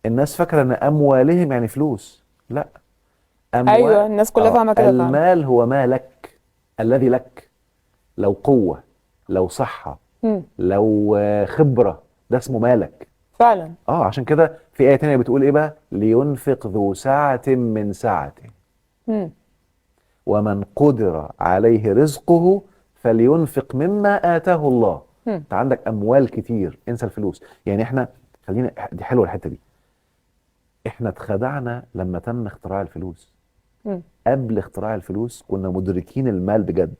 الناس فاكره ان اموالهم يعني فلوس. لا، ايوه، الناس كلها فاهمه كده فعلا. المال هو مالك الذي لك. لو قوه، لو صحه، امم. لو خبره، ده اسمه مالك. فعلا. عشان كده في آية تانية بتقول ايه بقى؟ لينفق ذو سعة من سعته، امم. ومن قدر عليه رزقه فلينفق مما آتاه الله. امم. انت عندك اموال كتير، انسى الفلوس. يعني احنا، خلينا، دي حلوه الحته دي. احنا اتخدعنا لما تم اختراع الفلوس. امم. قبل اختراع الفلوس كنا مدركين المال بجد.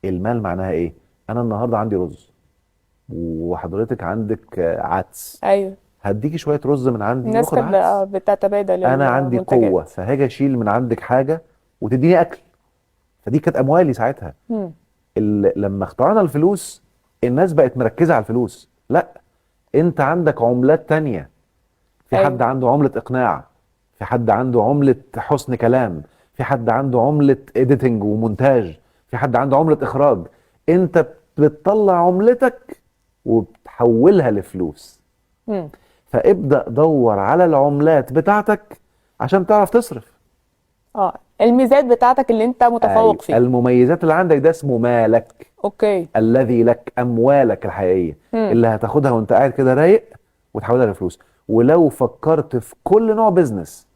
المال معناها ايه؟ انا النهارده عندي رز، وحضرتك عندك عدس. ايوه، هديكي شويه رز من عندي الناس واخد كانت عدس. بتتبادل انا عندي قوه المنتجات. فهاجي اشيل من عندك حاجه وتديني اكل. فدي كانت اموالي ساعتها. امم. لما اخترعنا الفلوس، الناس بقت مركزه على الفلوس. لا، انت عندك عملات تانية. في حد ايوه. عنده عمله اقناع، في حد عنده عمله حسن كلام، في حد عنده عمله اديتنج ومونتاج، في حد عنده عمله اخراج. انت بتطلع عملتك وبتحولها لفلوس. امم. فابدأ دور على العملات بتاعتك عشان تعرف تصرف. الميزات بتاعتك اللي انت ايوه، متفوق فيها. المميزات اللي عندك ده اسمه مالك اوكي. الذي لك، اموالك الحقيقيه امم. اللي هتاخدها وانت قاعد كده رايق وتحولها لفلوس. ولو فكرت في كل نوع بيزنس،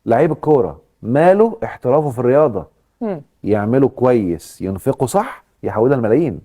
لعيب الكوره ماله احترافه في الرياضه، امم. يعمله كويس، ينفقه صح، يحولها لملايين.